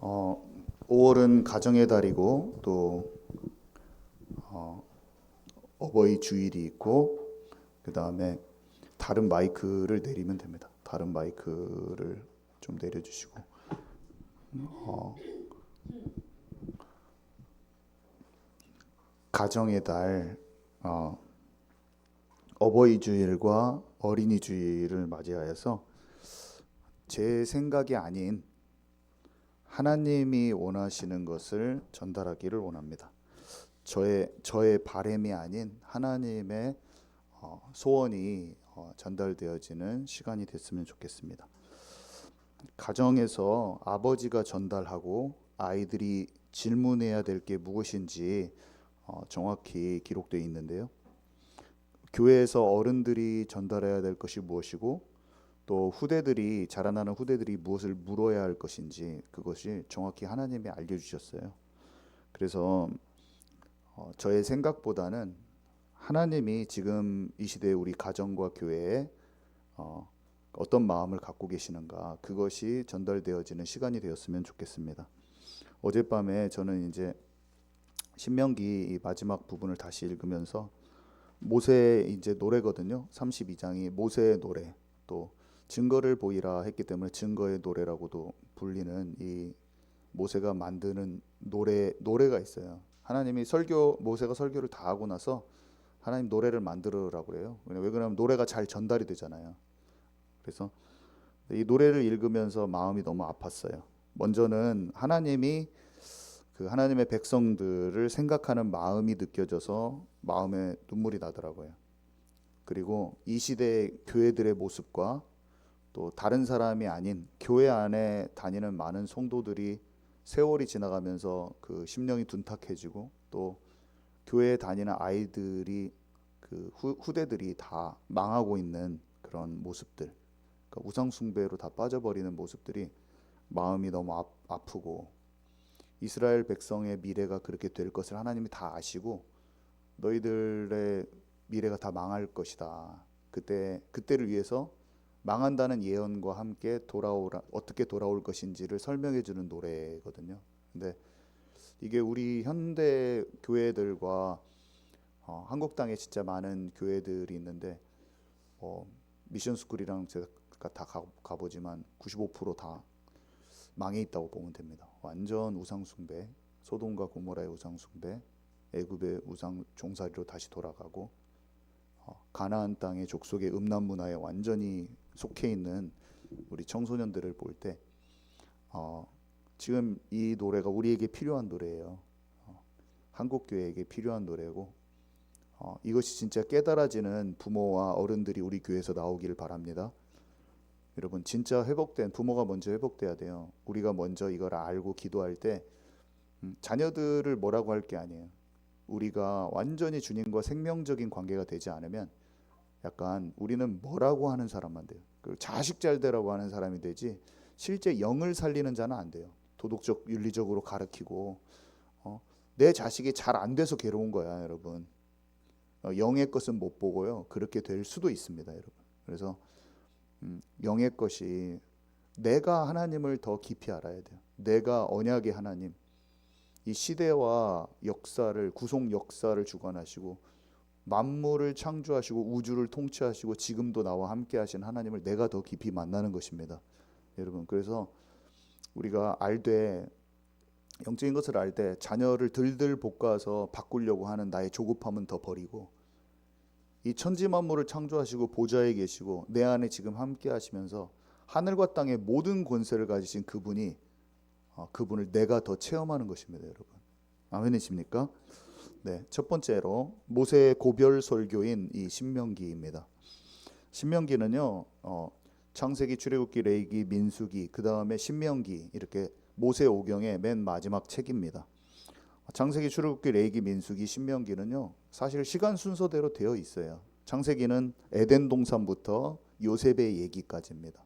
5월은 가정의 달이고 또 어버이 주일이 있고 그 다음에 다른 마이크를 내리면 됩니다. 다른 마이크를 좀 내려주시고 가정의 달, 어버이 주일과 어린이 주일을 맞이하여서 제 생각이 아닌 하나님이 원하시는 것을 전달하기를 원합니다. 저의 바램이 아닌 하나님의 소원이 전달되어지는 시간이 됐으면 좋겠습니다. 가정에서 아버지가 전달하고 아이들이 질문해야 될 게 무엇인지 정확히 기록되어 있는데요. 교회에서 어른들이 전달해야 될 것이 무엇이고 또 후대들이 자라나는 후대들이 무엇을 물어야 할 것인지 그것이 정확히 하나님이 알려주셨어요. 그래서 저의 생각보다는 하나님이 지금 이 시대에 우리 가정과 교회에 어떤 마음을 갖고 계시는가 그것이 전달되어지는 시간이 되었으면 좋겠습니다. 어젯밤에 저는 이제 신명기 마지막 부분을 다시 읽으면서 모세 이제 노래거든요. 32장이 모세의 노래 또 증거를 보이라 했기 때문에 증거의 노래라고도 불리는 이 모세가 만드는 노래가 있어요. 하나님이 모세가 설교를 다 하고 나서 하나님 노래를 만들으라고 그래요. 왜 그러냐면 노래가 잘 전달이 되잖아요. 그래서 이 노래를 읽으면서 마음이 너무 아팠어요. 먼저는 하나님의 백성들을 생각하는 마음이 느껴져서 마음에 눈물이 나더라고요. 그리고 이 시대의 교회들의 모습과 또 다른 사람이 아닌 교회 안에 다니는 많은 성도들이 세월이 지나가면서 그 심령이 둔탁해지고 또 교회에 다니는 아이들이 그 후대들이 다 망하고 있는 그런 모습들, 그러니까 우상 숭배로 다 빠져버리는 모습들이 마음이 너무 아프고 이스라엘 백성의 미래가 그렇게 될 것을 하나님이 다 아시고 너희들의 미래가 다 망할 것이다. 그때를 위해서 망한다는 예언과 함께 어떻게 돌아올 것인지를 설명해 주는 노래거든요. 근데 이게 우리 현대 교회들과 한국 땅에 진짜 많은 교회들이 있는데 미션 스쿨이랑 제가 다 가보지만 95%다 망해 있다고 보면 됩니다. 완전 우상 숭배, 소돔과 고모라의 우상 숭배, 애굽의 우상 종살이로 다시 돌아가고 가나안 땅의 족속의 음란 문화에 완전히 속해 있는 우리 청소년들을 볼 때 지금 이 노래가 우리에게 필요한 노래예요. 한국 교회에게 필요한 노래고 이것이 진짜 깨달아지는 부모와 어른들이 우리 교회에서 나오기를 바랍니다. 여러분 진짜 부모가 먼저 회복돼야 돼요. 우리가 먼저 이걸 알고 기도할 때 자녀들을 뭐라고 할 게 아니에요. 우리가 완전히 주님과 생명적인 관계가 되지 않으면 약간 우리는 뭐라고 하는 사람만 돼요. 자식 잘 되라고 하는 사람이 되지 실제 영을 살리는 자는 안 돼요. 도덕적 윤리적으로 가르치고 내 자식이 잘 안 돼서 괴로운 거야 여러분. 영의 것은 못 보고요. 그렇게 될 수도 있습니다 여러분. 그래서 영의 것이 내가 하나님을 더 깊이 알아야 돼요. 내가 언약의 하나님, 이 시대와 구속 역사를 주관하시고 만물을 창조하시고 우주를 통치하시고 지금도 나와 함께 하신 하나님을 내가 더 깊이 만나는 것입니다. 여러분 그래서 우리가 영적인 것을 알 때 자녀를 들들 볶아서 바꾸려고 하는 나의 조급함은 더 버리고 이 천지 만물을 창조하시고 보좌에 계시고 내 안에 지금 함께 하시면서 하늘과 땅의 모든 권세를 가지신 그분을 내가 더 체험하는 것입니다 여러분. 아멘이십니까? 네, 첫 번째로 모세의 고별 설교인 이 신명기입니다. 신명기는요 창세기, 출애굽기, 레위기, 민수기 그 다음에 신명기 이렇게 모세오경의 맨 마지막 책입니다. 창세기, 출애굽기, 레위기, 민수기, 신명기는요 사실 시간 순서대로 되어 있어요. 창세기는 에덴 동산부터 요셉의 얘기까지입니다.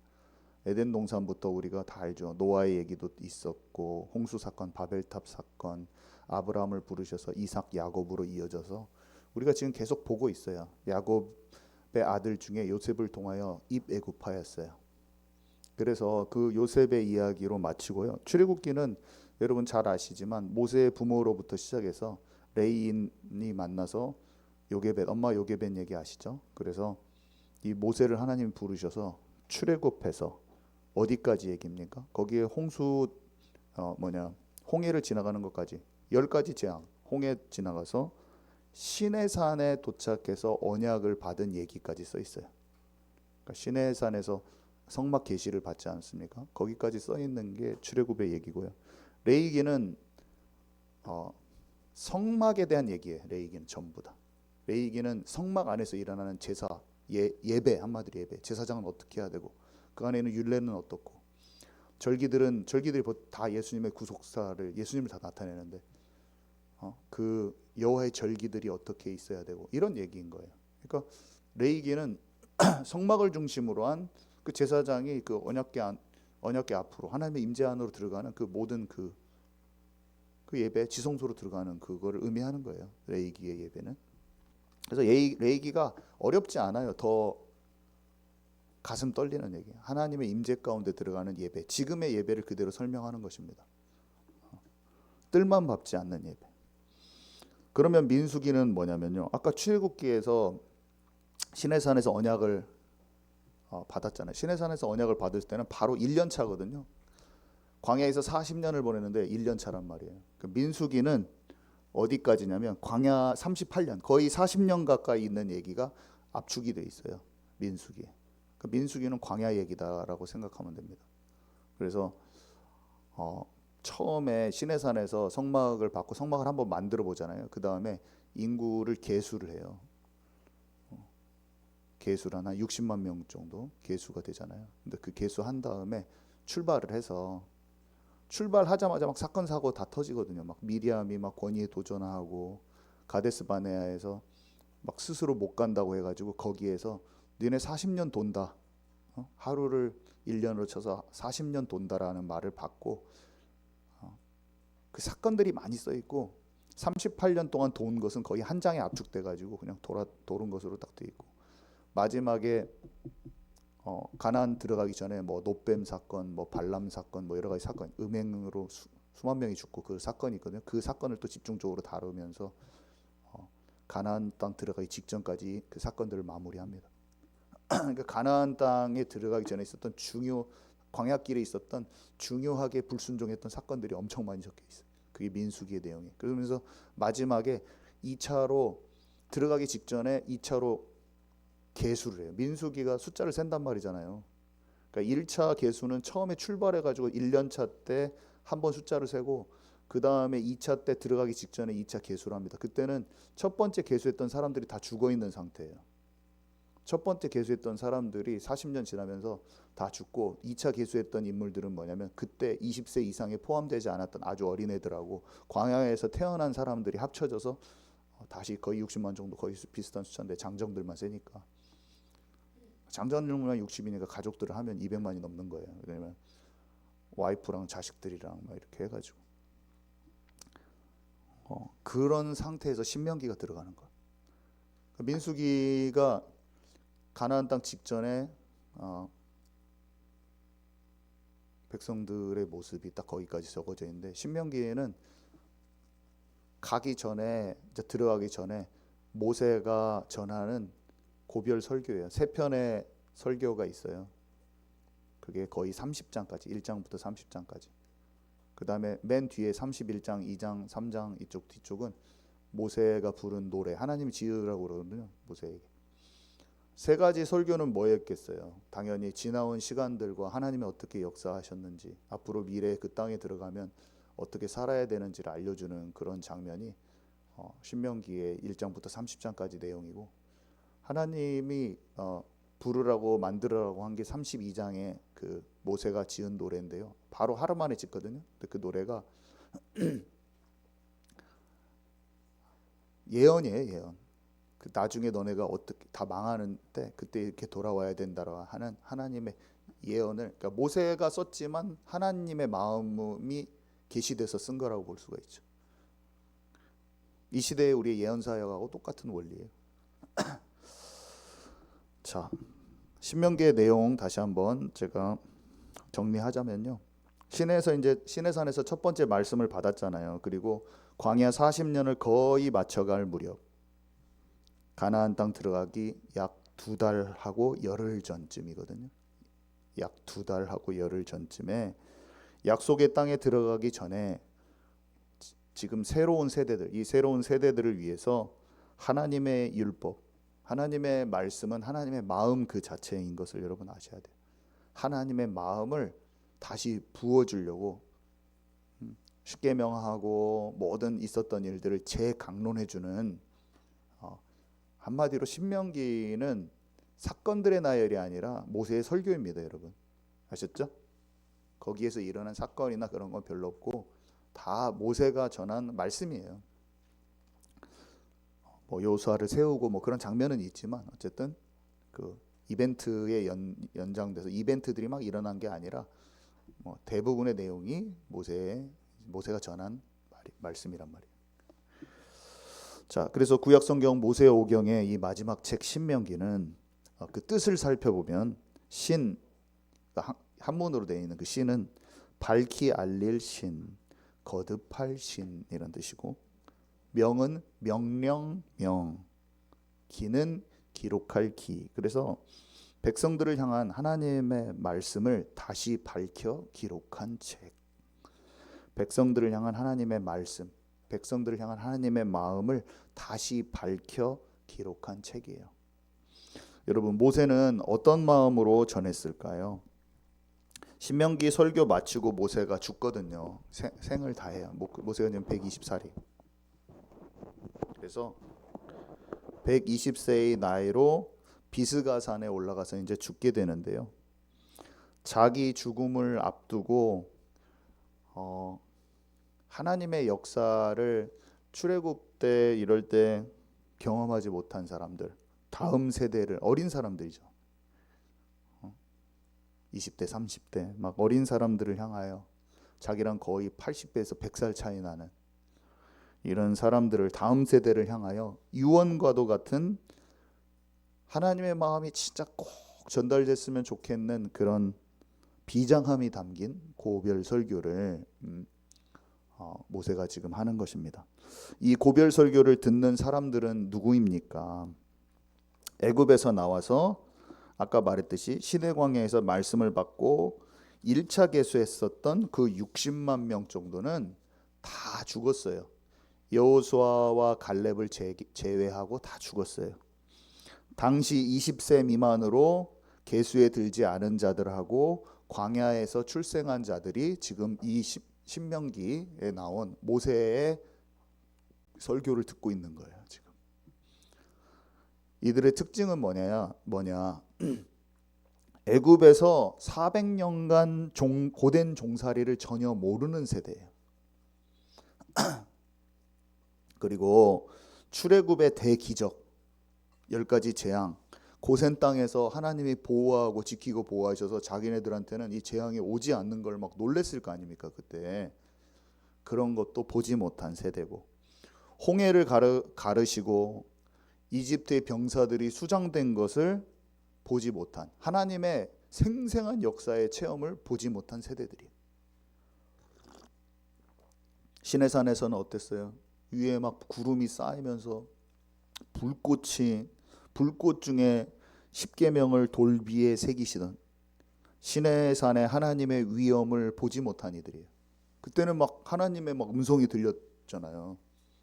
에덴 동산부터 우리가 다 알죠. 노아의 얘기도 있었고 홍수 사건, 바벨탑 사건, 아브라함을 부르셔서 이삭, 야곱으로 이어져서 우리가 지금 계속 보고 있어요. 야곱의 아들 중에 요셉을 통하여 입애굽하였어요. 그래서 그 요셉의 이야기로 마치고요. 출애굽기는 여러분 잘 아시지만 모세의 부모로부터 시작해서 레인이 만나서 요게벳, 엄마 요게벳 얘기 아시죠? 그래서 이 모세를 하나님이 부르셔서 출애굽해서 어디까지 얘기입니까? 거기에 홍해를 지나가는 것까지 10가지 재앙, 홍해 지나가서 시내산에 도착해서 언약을 받은 얘기까지 써 있어요. 그러니까 시내산에서 성막 계시를 받지 않습니까? 거기까지 써 있는 게 출애굽의 얘기고요. 레위기는 성막에 대한 얘기예요. 레위기는 전부 다. 레위기는 성막 안에서 일어나는 제사, 예배, 한마디로 예배. 제사장은 어떻게 해야 되고 그 안에 있는 율례는 어떻고, 절기들이 다 예수님의 구속사를, 예수님을 다 나타내는데 그 여호와의 절기들이 어떻게 있어야 되고 이런 얘기인 거예요. 그러니까 레위기는 성막을 중심으로 한 그 제사장이 그 언약궤 앞으로 하나님의 임재 안으로 들어가는 그 모든 그 예배, 지성소로 들어가는 그거를 의미하는 거예요. 레위기의 예배는. 그래서 레위기가 어렵지 않아요. 더 가슴 떨리는 얘기. 하나님의 임재 가운데 들어가는 예배, 지금의 예배를 그대로 설명하는 것입니다. 뜰만 밟지 않는 예배. 그러면 민수기는 뭐냐면요. 아까 출애굽기에서 시내산에서 언약을 받았잖아요. 시내산에서 언약을 받을 때는 바로 1년 차거든요. 광야에서 40년을 보내는데 1년 차란 말이에요. 그 민수기는 어디까지냐면 광야 38년, 거의 40년 가까이 있는 얘기가 압축이 돼 있어요. 민수기에. 그 민수기는 광야 얘기다라고 생각하면 됩니다. 그래서 처음에 시내산에서 성막을 받고 성막을 한번 만들어 보잖아요. 그 다음에 인구를 계수를 해요. 계수를 한 60만 명 정도 계수가 되잖아요. 근데 그 계수한 다음에 출발을 해서 출발하자마자 막 사건 사고 다 터지거든요. 막 미리암이 막 권위에 도전하고 가데스 바네아에서 막 스스로 못 간다고 해가지고 거기에서 너네 40년 돈다. 하루를 1년으로 쳐서 40년 돈다라는 말을 받고 그 사건들이 많이 써 있고 38년 동안 돈 것은 거의 한 장에 압축돼 가지고 그냥 도른 것으로 딱 돼 있고 마지막에 가나안 들어가기 전에 뭐 노뱀 사건, 뭐 발람 사건, 뭐 여러 가지 사건, 음행으로 수만 명이 죽고 그 사건이 있거든요. 그 사건을 또 집중적으로 다루면서 가나안 땅 들어가기 직전까지 그 사건들을 마무리합니다. 그러니까 가나안 땅에 들어가기 전에 있었던 광야길에 있었던 중요하게 불순종했던 사건들이 엄청 많이 적혀 있어요. 그게 민수기의 내용이에요. 그러면서 마지막에 2차로 들어가기 직전에 2차로 계수를 해요. 민수기가 숫자를 센단 말이잖아요. 그러니까 1차 계수는 처음에 출발해 가지고 1년차 때 한 번 숫자를 세고 그 다음에 2차 때 들어가기 직전에 2차 계수를 합니다. 그때는 첫 번째 계수했던 사람들이 다 죽어 있는 상태예요. 첫 번째 계수했던 사람들이 40년 지나면서 다 죽고 2차 계수했던 인물들은 뭐냐면 그때 20세 이상에 포함되지 않았던 아주 어린애들하고 광야에서 태어난 사람들이 합쳐져서 다시 거의 60만 정도, 거의 비슷한 숫자인데 장정들만 세니까 장정들만 60이니까 가족들을 하면 200만이 넘는 거예요. 왜냐면 와이프랑 자식들이랑 막 이렇게 해가지고 그런 상태에서 신명기가 들어가는 거예요. 민수기가 가나안 땅 직전에 백성들의 모습이 딱 거기까지 적어져 있는데 신명기에는 가기 전에, 이제 들어가기 전에 모세가 전하는 고별 설교예요. 3편의 설교가 있어요. 그게 거의 30장까지, 1장부터 30장까지. 그 다음에 맨 뒤에 31장, 2장, 3장 이쪽 뒤쪽은 모세가 부른 노래, 하나님이 지으라고 그러거든요. 모세에게. 3가지 설교는 뭐였겠어요? 당연히 지나온 시간들과 하나님이 어떻게 역사하셨는지, 앞으로 미래에 그 땅에 들어가면 어떻게 살아야 되는지를 알려주는 그런 장면이 신명기의 1장부터 30장까지 내용이고, 하나님이 부르라고 만들으라고 한 게 32장에 그 모세가 지은 노래인데요. 바로 하루 만에 짓거든요. 근데 그 노래가 예언이에요, 예언. 그 나중에 너네가 어떻게 다 망하는데 그때 이렇게 돌아와야 된다라고 하는 하나님의 예언을, 그러니까 모세가 썼지만 하나님의 마음이 계시돼서 쓴 거라고 볼 수가 있죠. 이 시대의 우리의 예언 사역하고 똑같은 원리예요. 자, 신명기의 내용 다시 한번 제가 정리하자면요. 시내에서 이제 시내산에서 첫 번째 말씀을 받았잖아요. 그리고 광야 40년을 거의 맞춰갈 무렵 가나안 땅 들어가기 약 2달하고 열흘 전쯤이거든요. 약 2달하고 열흘 전쯤에 약속의 땅에 들어가기 전에 지금 새로운 세대들, 이 새로운 세대들을 위해서 하나님의 율법, 하나님의 말씀은 하나님의 마음 그 자체인 것을 여러분 아셔야 돼요. 하나님의 마음을 다시 부어주려고 십계명하고 모든 있었던 일들을 재강론해주는, 한마디로 신명기는 사건들의 나열이 아니라 모세의 설교입니다, 여러분. 아셨죠? 거기에서 일어난 사건이나 그런 건 별로 없고 다 모세가 전한 말씀이에요. 뭐 요수아를 세우고 뭐 그런 장면은 있지만 어쨌든 그 이벤트에 연장돼서 이벤트들이 막 일어난 게 아니라 뭐 대부분의 내용이 모세가 전한 말씀이란 말이에요. 자, 그래서 구약 성경 모세오경의 이 마지막 책 신명기는 그 뜻을 살펴보면 신, 한문으로 되어 있는 그 신은 밝히 알릴 신, 거듭할 신 이런 뜻이고, 명은 명령 명, 기는 기록할 기. 그래서 백성들을 향한 하나님의 말씀을 다시 밝혀 기록한 책. 백성들을 향한 하나님의 말씀, 백성들을 향한 하나님의 마음을 다시 밝혀 기록한 책이에요. 여러분, 모세는 어떤 마음으로 전했을까요? 신명기 설교 마치고 모세가 죽거든요. 생을 다해요. 모세가 지금 120살이. 그래서 120세의 나이로 비스가산에 올라가서 이제 죽게 되는데요. 자기 죽음을 앞두고 하나님의 역사를 출애굽 때 이럴 때 경험하지 못한 사람들, 다음 세대를, 어린 사람들이죠. 20대, 30대 막 어린 사람들을 향하여 자기랑 거의 80배에서 100살 차이 나는 이런 사람들을, 다음 세대를 향하여 유언과도 같은 하나님의 마음이 진짜 꼭 전달됐으면 좋겠는 그런 비장함이 담긴 고별 설교를 모세가 지금 하는 것입니다. 이 고별 설교를 듣는 사람들은 누구입니까? 애굽에서 나와서 아까 말했듯이 시내 광야에서 말씀을 받고 1차 계수했었던 그 60만 명 정도는 다 죽었어요. 여호수아와 갈렙을 제외하고 다 죽었어요. 당시 20세 미만으로 계수에 들지 않은 자들하고 광야에서 출생한 자들이 지금 이 신명기에 나온 모세의 설교를 듣고 있는 거예요. 지금 이들의 특징은 뭐냐? 애굽에서 400년간 고된 종살이를 전혀 모르는 세대예요. 그리고 출애굽의 대기적 10가지 재앙, 고센 땅에서 하나님이 보호하고 지키고 보호하셔서 자기네들한테는 이 재앙이 오지 않는 걸 막 놀랬을 거 아닙니까? 그때 그런 것도 보지 못한 세대고, 홍해를 가르시고 이집트의 병사들이 수장된 것을 보지 못한, 하나님의 생생한 역사의 체험을 보지 못한 세대들이에요. 시내산에서는 어땠어요? 위에 막 구름이 쌓이면서 불꽃 중에 십계명을 돌 위에 새기시던 시내산의 하나님의 위엄을 보지 못한 이들이에요. 그때는 막 하나님의 막 음성이 들렸잖아요.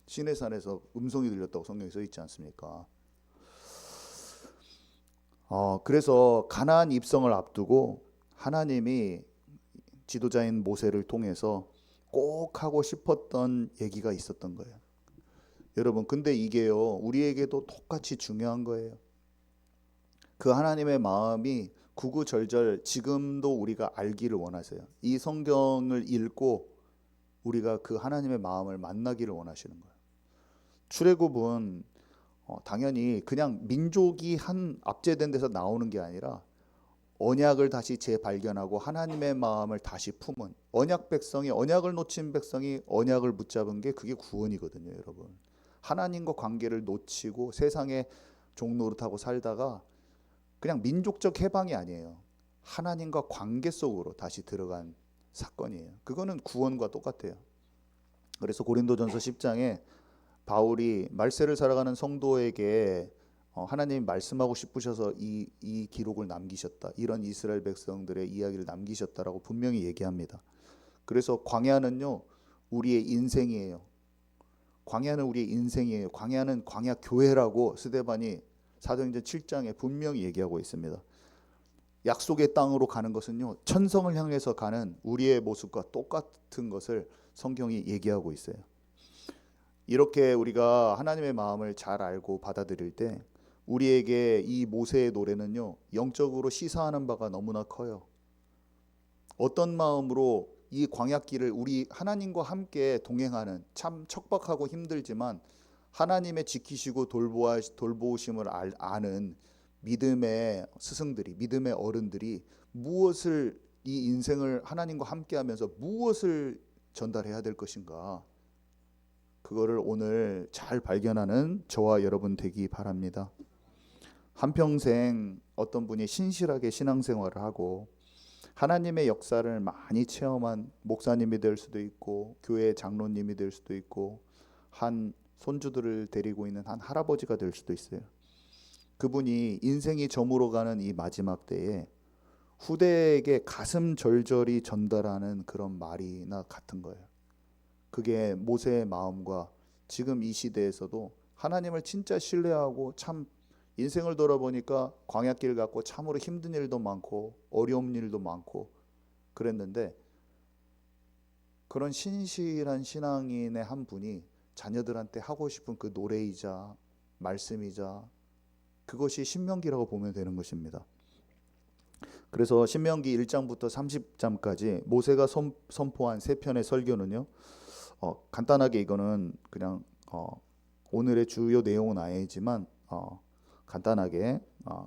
시내산에서 음성이 들렸다고 성경에 써 있지 않습니까? 그래서 가나안 입성을 앞두고 하나님이 지도자인 모세를 통해서 꼭 하고 싶었던 얘기가 있었던 거예요. 여러분, 근데 이게요, 우리에게도 똑같이 중요한 거예요. 그 하나님의 마음이 구구절절 지금도 우리가 알기를 원하세요. 이 성경을 읽고 우리가 그 하나님의 마음을 만나기를 원하시는 거예요. 출애굽은 당연히 그냥 민족이 한 압제된 데서 나오는 게 아니라 언약을 다시 재발견하고 하나님의 마음을 다시 품은 언약 백성이, 언약을 놓친 백성이 언약을 붙잡은 게 그게 구원이거든요, 여러분. 하나님과 관계를 놓치고 세상의 종노릇하고 살다가 그냥 민족적 해방이 아니에요. 하나님과 관계 속으로 다시 들어간 사건이에요. 그거는 구원과 똑같아요. 그래서 고린도전서 10장에 바울이 말세를 살아가는 성도에게 하나님이 말씀하고 싶으셔서 이 기록을 남기셨다. 이런 이스라엘 백성들의 이야기를 남기셨다라고 분명히 얘기합니다. 그래서 광야는요, 우리의 인생이에요. 광야는 우리의 인생이에요. 광야는 광야 교회라고 스데반이 사도행전 7장에 분명히 얘기하고 있습니다. 약속의 땅으로 가는 것은요, 천성을 향해서 가는 우리의 모습과 똑같은 것을 성경이 얘기하고 있어요. 이렇게 우리가 하나님의 마음을 잘 알고 받아들일 때 우리에게 이 모세의 노래는요, 영적으로 시사하는 바가 너무나 커요. 어떤 마음으로 이 광야길을 우리 하나님과 함께 동행하는, 참 척박하고 힘들지만 하나님의 지키시고 돌보심을 아는 믿음의 스승들이, 믿음의 어른들이 무엇을, 이 인생을 하나님과 함께하면서 무엇을 전달해야 될 것인가, 그거를 오늘 잘 발견하는 저와 여러분 되기 바랍니다. 한평생 어떤 분이 신실하게 신앙생활을 하고 하나님의 역사를 많이 체험한 목사님이 될 수도 있고 교회 장로님이 될 수도 있고 한 손주들을 데리고 있는 한 할아버지가 될 수도 있어요. 그분이 인생이 저물어가는 이 마지막 때에 후대에게 가슴 절절히 전달하는 그런 말이나 같은 거예요. 그게 모세의 마음과 지금 이 시대에서도 하나님을 진짜 신뢰하고 참 인생을 돌아보니까 광야길 같고 참으로 힘든 일도 많고 어려운 일도 많고 그랬는데, 그런 신실한 신앙인의 한 분이 자녀들한테 하고 싶은 그 노래이자 말씀이자 그것이 신명기라고 보면 되는 것입니다. 그래서 신명기 1장부터 30장까지 모세가 선포한 세 편의 설교는요, 간단하게 이거는 그냥 오늘의 주요 내용은 아니지만 간단하게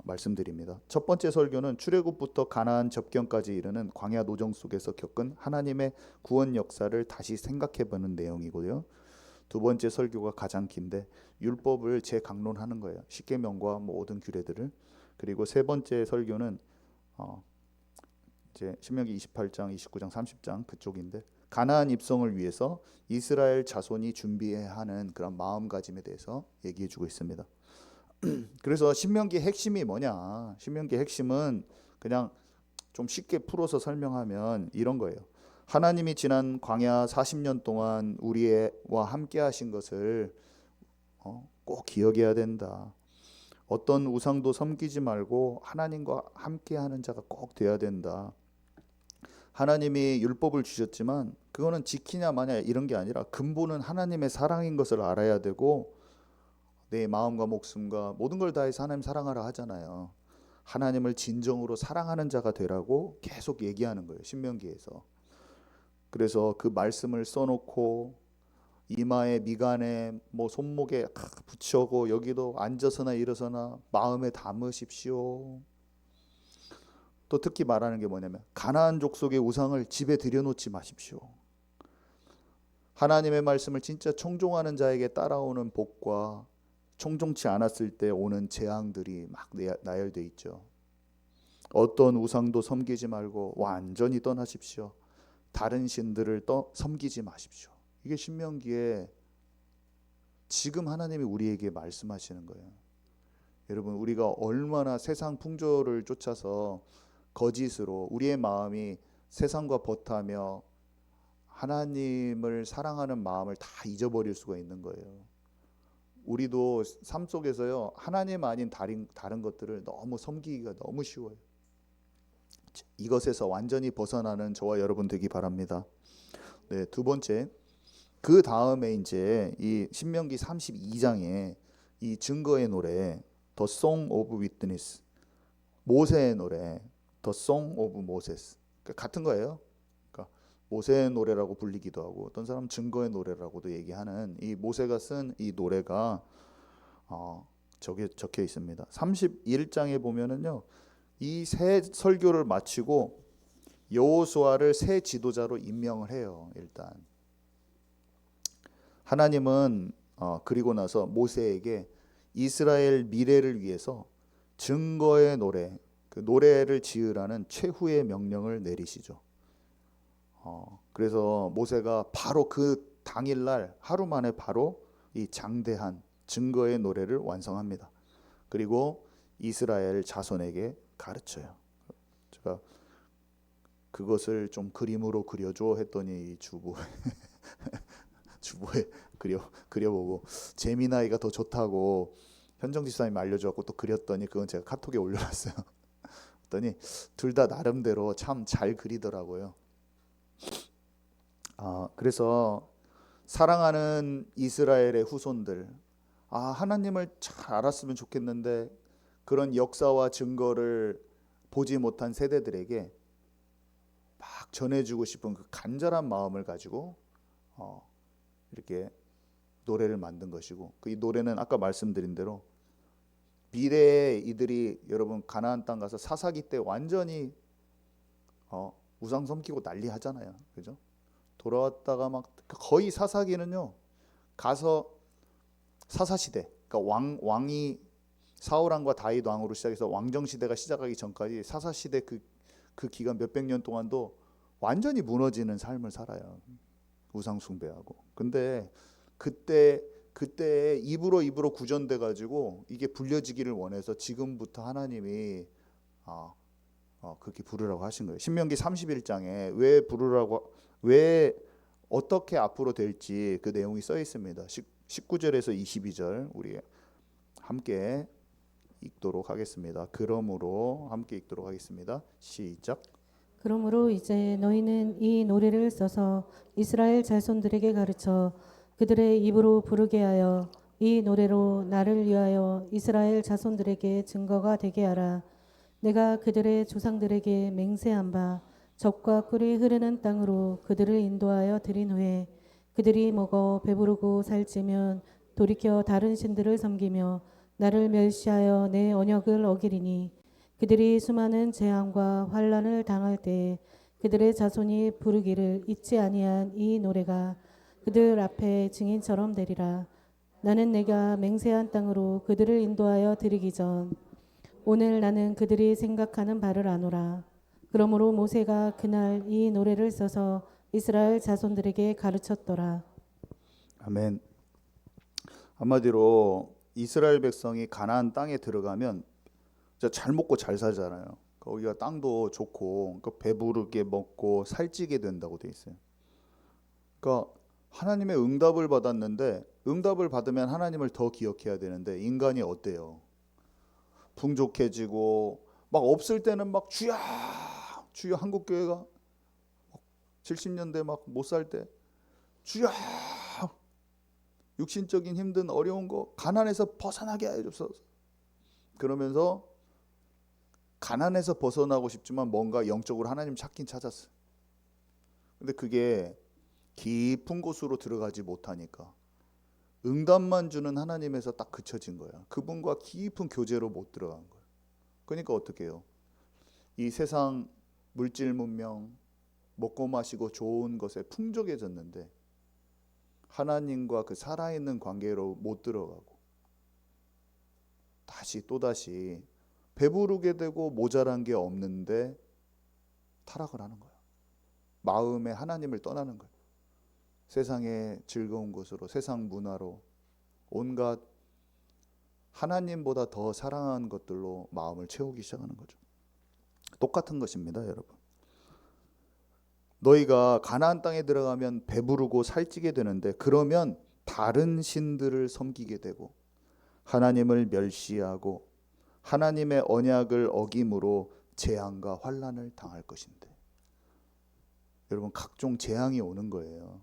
말씀드립니다. 첫 번째 설교는 출애굽부터 가나안 접경까지 이르는 광야 노정 속에서 겪은 하나님의 구원 역사를 다시 생각해보는 내용이고요. 두 번째 설교가 가장 긴데 율법을 재강론하는 거예요. 십계명과 모든 규례들을. 그리고 세 번째 설교는 이제 신명기 28장, 29장, 30장 그쪽인데 가나안 입성을 위해서 이스라엘 자손이 준비해야 하는 그런 마음가짐에 대해서 얘기해주고 있습니다. 그래서 신명기의 핵심이 뭐냐? 신명기의 핵심은 그냥 좀 쉽게 풀어서 설명하면 이런 거예요. 하나님이 지난 광야 40년 동안 우리와 함께 하신 것을 꼭 기억해야 된다. 어떤 우상도 섬기지 말고 하나님과 함께 하는 자가 꼭 돼야 된다. 하나님이 율법을 주셨지만 그거는 지키냐 마냐 이런 게 아니라 근본은 하나님의 사랑인 것을 알아야 되고, 내 마음과 목숨과 모든 걸 다해서 하나님 사랑하라 하잖아요. 하나님을 진정으로 사랑하는 자가 되라고 계속 얘기하는 거예요, 신명기에서. 그래서 그 말씀을 써놓고 이마에, 미간에, 손목에 붙여고 여기도 앉아서나 일어서나 마음에 담으십시오. 또 특히 말하는 게 뭐냐면 가나안 족속의 우상을 집에 들여놓지 마십시오. 하나님의 말씀을 진짜 청종하는 자에게 따라오는 복과 청종치 않았을 때 오는 재앙들이 막 나열돼 있죠. 어떤 우상도 섬기지 말고 완전히 떠나십시오. 다른 신들을 섬기지 마십시오. 이게 신명기에 지금 하나님이 우리에게 말씀하시는 거예요. 여러분, 우리가 얼마나 세상 풍조를 쫓아서 거짓으로 우리의 마음이 세상과 벗하며 하나님을 사랑하는 마음을 다 잊어버릴 수가 있는 거예요. 우리도 삶 속에서요, 하나님 아닌 다른 것들을 너무 섬기기가 너무 쉬워요. 이것에서 완전히 벗어나는 저와 여러분 되기 바랍니다. 네, 두 번째, 그 다음에 이제 이 신명기 32장에 이 증거의 노래, The Song of Witness, 모세의 노래, The Song of Moses, 같은 거예요. 그러니까 모세의 노래라고 불리기도 하고 어떤 사람은 증거의 노래라고도 얘기하는 이 모세가 쓴 이 노래가 저게 적혀 있습니다. 31장에 보면은요, 이 새 설교를 마치고 여호수아를 새 지도자로 임명을 해요. 일단 하나님은 그리고 나서 모세에게 이스라엘 미래를 위해서 증거의 노래, 그 노래를 지으라는 최후의 명령을 내리시죠. 그래서 모세가 바로 그 당일날 하루 만에 바로 이 장대한 증거의 노래를 완성합니다. 그리고 이스라엘 자손에게 가르쳐요. 제가 그것을 좀 그림으로 그려줘 했더니 주부에 그려보고 재미나이가 더 좋다고 현정 집사님 알려줘갖고 또 그렸더니 그건 제가 카톡에 올려놨어요. 그랬더니 둘 다 나름대로 참 잘 그리더라고요. 그래서 사랑하는 이스라엘의 후손들, 하나님을 잘 알았으면 좋겠는데 그런 역사와 증거를 보지 못한 세대들에게 막 전해주고 싶은 그 간절한 마음을 가지고 이렇게 노래를 만든 것이고, 그 이 노래는 아까 말씀드린 대로 미래에 이들이 여러분 가나안 땅 가서 사사기 때 완전히 우상 섬기고 난리 하잖아요. 그죠? 돌아왔다가 막 거의 사사기는요, 가서 사사 시대, 그러니까 왕이 사울 왕과 다윗 왕으로 시작해서 왕정 시대가 시작하기 전까지 사사 시대 그 기간 몇백 년 동안도 완전히 무너지는 삶을 살아요. 우상 숭배하고. 근데 그때 입으로 구전돼 가지고 이게 불려지기를 원해서 지금부터 하나님이 그렇게 부르라고 하신 거예요. 신명기 31장에 왜 어떻게 앞으로 될지 그 내용이 써 있습니다. 19절에서 22절 우리 함께 읽도록 하겠습니다. 그러므로 함께 읽도록 하겠습니다. 시작. 그러므로 이제 너희는 이 노래를 써서 이스라엘 자손들에게 가르쳐 그들의 입으로 부르게 하여 이 노래로 나를 위하여 이스라엘 자손들에게 증거가 되게 하라. 내가 그들의 조상들에게 맹세한 바 젖과 꿀이 흐르는 땅으로 그들을 인도하여 들인 후에 그들이 먹어 배부르고 살찌면 돌이켜 다른 신들을 섬기며 나를 멸시하여 내 언약을 어기리니 그들이 수많은 재앙과 환난을 당할 때에 그들의 자손이 부르기를 잊지 아니한 이 노래가 그들 앞에 증인처럼 되리라. 나는 내가 맹세한 땅으로 그들을 인도하여 드리기 전 오늘 나는 그들이 생각하는 바를 아노라. 그러므로 모세가 그날 이 노래를 써서 이스라엘 자손들에게 가르쳤더라. 아멘. 한마디로 이스라엘 백성이 가나안 땅에 들어가면 잘 먹고 잘 살잖아요. 거기가 땅도 좋고 배부르게 먹고 살찌게 된다고 돼 있어요. 그러니까 하나님의 응답을 받았는데 응답을 받으면 하나님을 더 기억해야 되는데 인간이 어때요? 풍족해지고 막 없을 때는 막 주야 한국교회가 70년대 막 못 살 때 주야 육신적인 힘든 어려운 거 가난에서 벗어나게 해줘서 그러면서 가난에서 벗어나고 싶지만 뭔가 영적으로 하나님 찾긴 찾았어요. 근데 그게 깊은 곳으로 들어가지 못하니까 응답만 주는 하나님에서 딱 그쳐진 거야. 그분과 깊은 교제로 못 들어간 거야. 그러니까 어떻게 해요? 이 세상 물질 문명 먹고 마시고 좋은 것에 풍족해졌는데 하나님과 그 살아있는 관계로 못 들어가고 또다시 배부르게 되고 모자란 게 없는데 타락을 하는 거야. 마음에 하나님을 떠나는 거야. 세상의 즐거운 것으로 세상 문화로 온갖 하나님보다 더 사랑하는 것들로 마음을 채우기 시작하는 거죠. 똑같은 것입니다, 여러분. 너희가 가나안 땅에 들어가면 배부르고 살찌게 되는데 그러면 다른 신들을 섬기게 되고 하나님을 멸시하고 하나님의 언약을 어김으로 재앙과 환난을 당할 것인데 여러분 각종 재앙이 오는 거예요.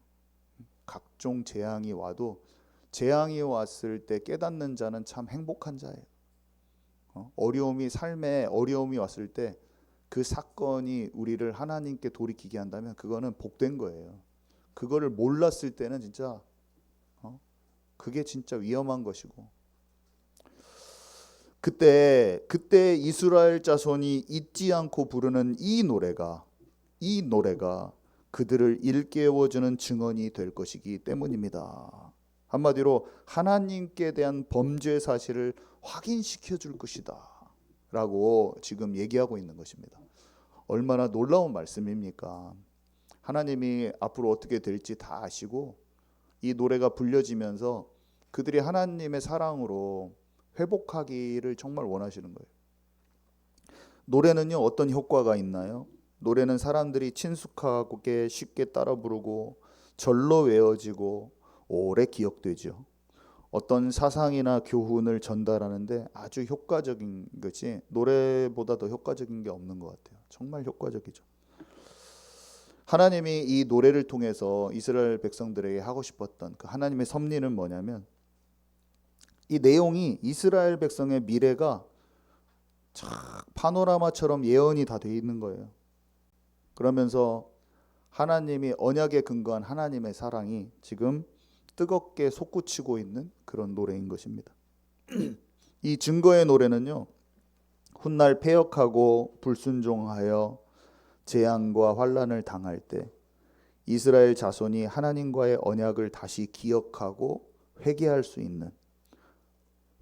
각종 재앙이 와도 재앙이 왔을 때 깨닫는 자는 참 행복한 자예요. 삶에 어려움이 왔을 때 그 사건이 우리를 하나님께 돌이키게 한다면 그거는 복된 거예요. 그거를 몰랐을 때는 진짜 그게 진짜 위험한 것이고 그때 이스라엘 자손이 잊지 않고 부르는 이 노래가 그들을 일깨워주는 증언이 될 것이기 때문입니다. 한마디로 하나님께 대한 범죄 사실을 확인시켜 줄 것이다. 라고 지금 얘기하고 있는 것입니다. 얼마나 놀라운 말씀입니까? 하나님이 앞으로 어떻게 될지 다 아시고 이 노래가 불려지면서 그들이 하나님의 사랑으로 회복하기를 정말 원하시는 거예요. 노래는요, 어떤 효과가 있나요? 노래는 사람들이 친숙하게 쉽게 따라 부르고 절로 외워지고 오래 기억되죠. 어떤 사상이나 교훈을 전달하는데 아주 효과적인 것이 노래보다 더 효과적인 게 없는 것 같아요. 정말 효과적이죠. 하나님이 이 노래를 통해서 이스라엘 백성들에게 하고 싶었던 그 하나님의 섭리는 뭐냐면 이 내용이 이스라엘 백성의 미래가 쫙 파노라마처럼 예언이 다 돼 있는 거예요. 그러면서 하나님이 언약에 근거한 하나님의 사랑이 지금 뜨겁게 솟구치고 있는 그런 노래인 것입니다. 이 증거의 노래는요, 훗날 패역하고 불순종하여 재앙과 환란을 당할 때 이스라엘 자손이 하나님과의 언약을 다시 기억하고 회개할 수 있는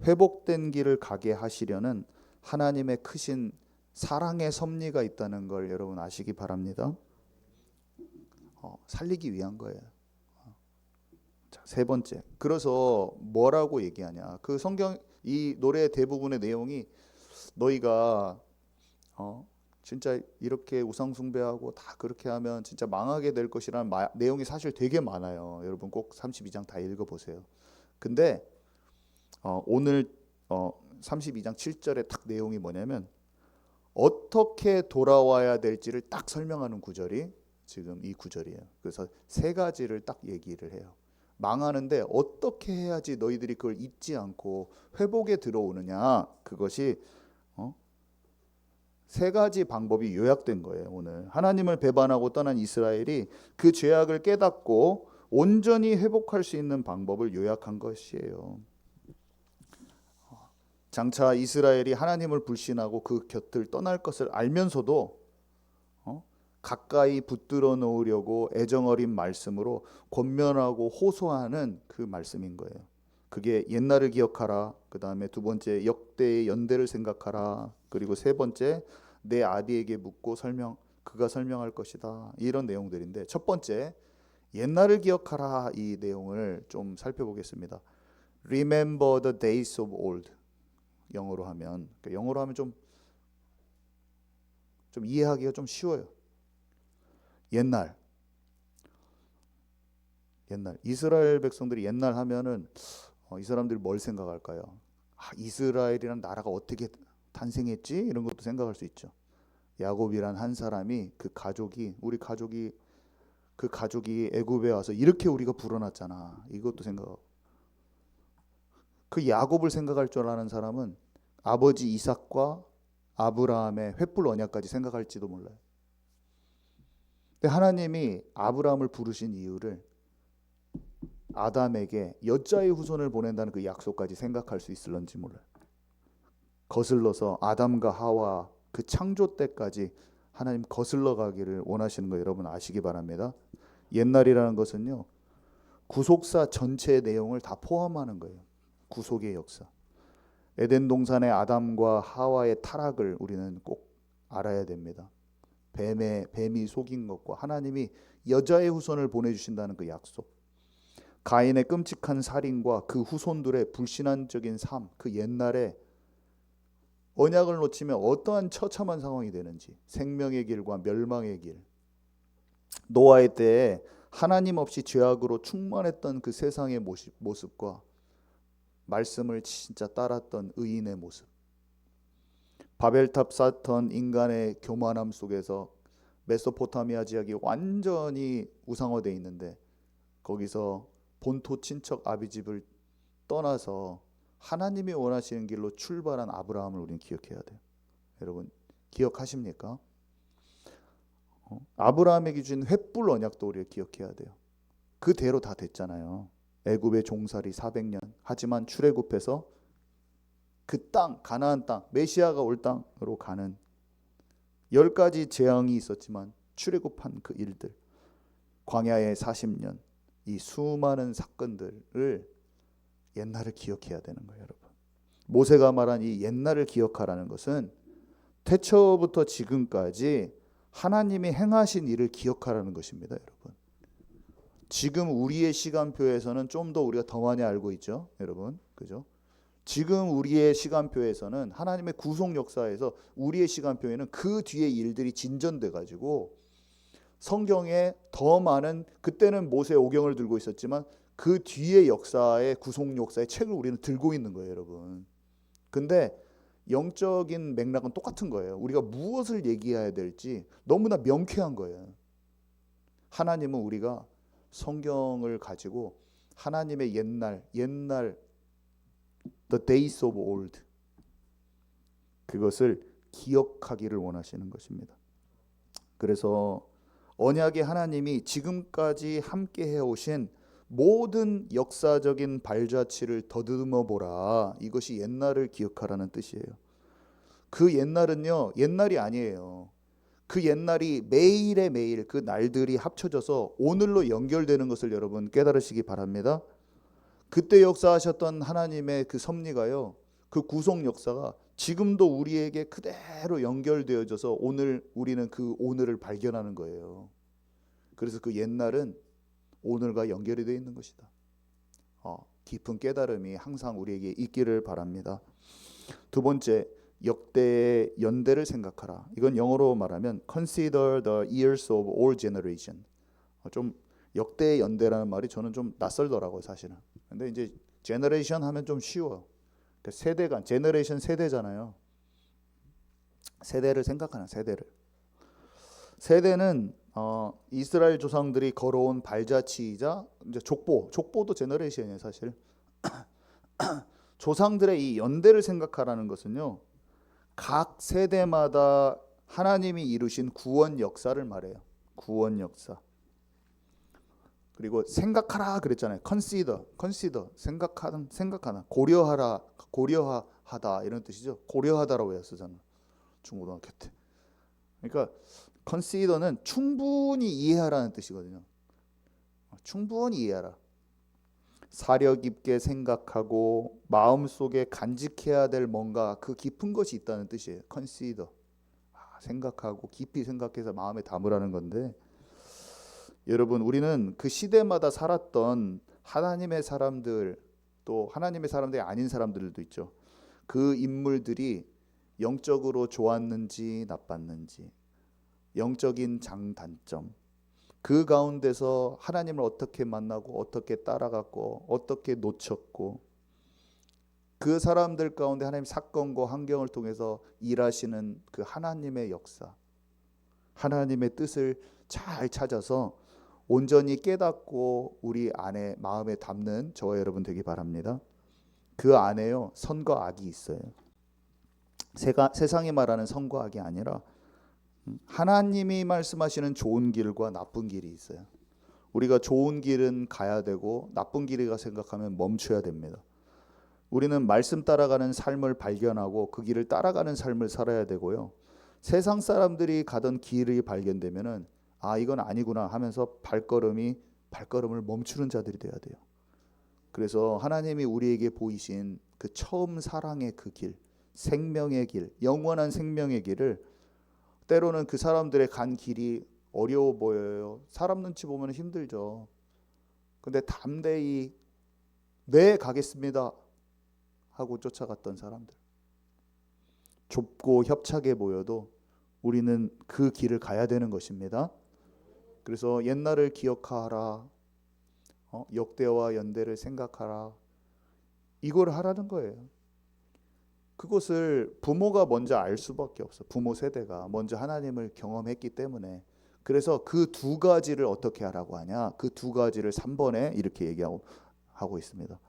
회복된 길을 가게 하시려는 하나님의 크신 사랑의 섭리가 있다는 걸 여러분 아시기 바랍니다. 살리기 위한 거예요. 자, 세 번째. 그래서 뭐라고 얘기하냐? 그 성경 이 노래의 대부분의 내용이 너희가 진짜 이렇게 우상 숭배하고 다 그렇게 하면 진짜 망하게 될 것이라는 내용이 사실 되게 많아요. 여러분 꼭 32장 다 읽어 보세요. 근데 오늘 32장 7절의 딱 내용이 뭐냐면 어떻게 돌아와야 될지를 딱 설명하는 구절이 지금 이 구절이에요. 그래서 세 가지를 딱 얘기를 해요. 망하는데 어떻게 해야지 너희들이 그걸 잊지 않고 회복에 들어오느냐, 그것이 세 가지 방법이 요약된 거예요. 오늘 하나님을 배반하고 떠난 이스라엘이 그 죄악을 깨닫고 온전히 회복할 수 있는 방법을 요약한 것이에요. 장차 이스라엘이 하나님을 불신하고 그 곁을 떠날 것을 알면서도 가까이 붙들어 놓으려고 애정어린 말씀으로 권면하고 호소하는 그 말씀인 거예요. 그게 옛날을 기억하라, 그 다음에 두 번째 역대의 연대를 생각하라, 그리고 세 번째 내 아비에게 묻고 그가 설명할 것이다, 이런 내용들인데, 첫 번째 옛날을 기억하라, 이 내용을 좀 살펴보겠습니다. Remember the days of old. 영어로 하면 좀 이해하기가 좀 쉬워요. 옛날 이스라엘 백성들이 옛날 하면은 이 사람들이 뭘 생각할까요? 이스라엘이란 나라가 어떻게 탄생했지? 이런 것도 생각할 수 있죠. 야곱이란 한 사람이 그 가족이 애굽에 와서 이렇게 우리가 불어났잖아, 이것도 생각하고, 그 야곱을 생각할 줄 아는 사람은 아버지 이삭과 아브라함의 횃불 언약까지 생각할지도 몰라요. 근데 하나님이 아브라함을 부르신 이유를 아담에게 여자의 후손을 보낸다는 그 약속까지 생각할 수 있을런지 몰라요. 거슬러서 아담과 하와 그 창조 때까지 하나님 거슬러 가기를 원하시는 거 여러분 아시기 바랍니다. 옛날이라는 것은요, 구속사 전체의 내용을 다 포함하는 거예요. 구속의 역사. 에덴 동산의 아담과 하와의 타락을 우리는 꼭 알아야 됩니다. 뱀이 속인 것과 하나님이 여자의 후손을 보내주신다는 그 약속, 가인의 끔찍한 살인과 그 후손들의 불신앙적인 삶, 그 옛날에 언약을 놓치면 어떠한 처참한 상황이 되는지, 생명의 길과 멸망의 길, 노아의 때에 하나님 없이 죄악으로 충만했던 그 세상의 모습과 말씀을 진짜 따랐던 의인의 모습, 바벨탑 쌓던 인간의 교만함 속에서 메소포타미아 지역이 완전히 우상화되어 있는데 거기서 본토 친척 아비집을 떠나서 하나님이 원하시는 길로 출발한 아브라함을 우리는 기억해야 돼요. 여러분 기억하십니까? 아브라함에게 주신 횃불 언약도 우리가 기억해야 돼요. 그대로 다 됐잖아요. 애굽의 종살이 400년. 하지만 출애굽해서 그 땅, 가나안 땅, 메시아가 올 땅으로 가는 10가지 재앙이 있었지만 출애굽한 그 일들, 광야의 40년, 이 수많은 사건들을 옛날을 기억해야 되는 거예요, 여러분. 모세가 말한 이 옛날을 기억하라는 것은 태초부터 지금까지 하나님이 행하신 일을 기억하라는 것입니다, 여러분. 지금 우리의 시간표에서는 좀 더 우리가 더 많이 알고 있죠, 여러분. 그죠? 지금 우리의 시간표에서는 하나님의 구속 역사에서 우리의 시간표에는 그 뒤에 일들이 진전돼 가지고 성경에 더 많은, 그때는 모세 오경을 들고 있었지만 그 뒤의 역사의 구속 역사의 책을 우리는 들고 있는 거예요, 여러분. 근데 영적인 맥락은 똑같은 거예요. 우리가 무엇을 얘기해야 될지 너무나 명쾌한 거예요. 하나님은 우리가 성경을 가지고 하나님의 옛날 the days of old, 그것을 기억하기를 원하시는 것입니다. 그래서 언약의 하나님이 지금까지 함께 해오신 모든 역사적인 발자취를 더듬어 보라. 이것이 옛날을 기억하라는 뜻이에요. 그 옛날은요, 옛날이 아니에요. 그 옛날이 매일의 매일 그 날들이 합쳐져서 오늘로 연결되는 것을 여러분 깨달으시기 바랍니다. 그때 역사하셨던 하나님의 그 섭리가요, 그 구속 역사가 지금도 우리에게 그대로 연결되어져서 오늘 우리는 그 오늘을 발견하는 거예요. 그래서 그 옛날은 오늘과 연결이 되어 있는 것이다. 깊은 깨달음이 항상 우리에게 있기를 바랍니다. 두 번째, 역대의 연대를 생각하라. 이건 영어로 말하면 Consider the years of all generation. 좀 역대의 연대라는 말이 저는 좀 낯설더라고요, 사실은. 근데 이제 제너레이션 하면 좀 쉬워요. 그러니까 세대간, 제너레이션 세대잖아요. 세대를 생각하는, 세대는 이스라엘 조상들이 걸어온 발자취이자 이제 족보도 제너레이션이에요, 사실. 조상들의 이 연대를 생각하라는 것은요, 각 세대마다 하나님이 이루신 구원 역사를 말해요. 구원 역사. 그리고 생각하라 그랬잖아요. consider 생각하나, 고려하다 이런 뜻이죠. 고려하다라고 했었잖아요, 중고등학교 때. 그러니까 consider는 충분히 이해하라는 뜻이거든요. 충분히 이해하라. 사려 깊게 생각하고 마음속에 간직해야 될 뭔가 그 깊은 것이 있다는 뜻이에요. consider. 생각하고 깊이 생각해서 마음에 담으라는 건데, 여러분, 우리는 그 시대마다 살았던 하나님의 사람들, 또 하나님의 사람들이 아닌 사람들도 있죠. 그 인물들이 영적으로 좋았는지 나빴는지, 영적인 장단점, 그 가운데서 하나님을 어떻게 만나고 어떻게 따라갔고 어떻게 놓쳤고, 그 사람들 가운데 하나님 사건과 환경을 통해서 일하시는 그 하나님의 역사, 하나님의 뜻을 잘 찾아서 온전히 깨닫고 우리 안에 마음에 담는 저와 여러분 되기 바랍니다. 그 안에요, 선과 악이 있어요. 세상이 말하는 선과 악이 아니라 하나님이 말씀하시는 좋은 길과 나쁜 길이 있어요. 우리가 좋은 길은 가야 되고 나쁜 길이가 생각하면 멈춰야 됩니다. 우리는 말씀 따라가는 삶을 발견하고 그 길을 따라가는 삶을 살아야 되고요. 세상 사람들이 가던 길이 발견되면은 이건 아니구나 하면서 발걸음을 멈추는 자들이 돼야 돼요. 그래서 하나님이 우리에게 보이신 그 처음 사랑의 그 길, 생명의 길, 영원한 생명의 길을, 때로는 그 사람들의 간 길이 어려워 보여요. 사람 눈치 보면 힘들죠. 근데 담대히 네, 가겠습니다 하고 쫓아갔던 사람들, 좁고 협착해 보여도 우리는 그 길을 가야 되는 것입니다. 그래서 옛날을 기억하라, 역대와 연대를 생각하라, 이걸 하라는 거예요. 그것을 부모가 먼저 알 수밖에 없어. 부모 세대가 먼저 하나님을 경험했기 때문에. 그래서 그 두 가지를 어떻게 하라고 하냐, 그 두 가지를 3번에 이렇게 얘기하고 있습니다.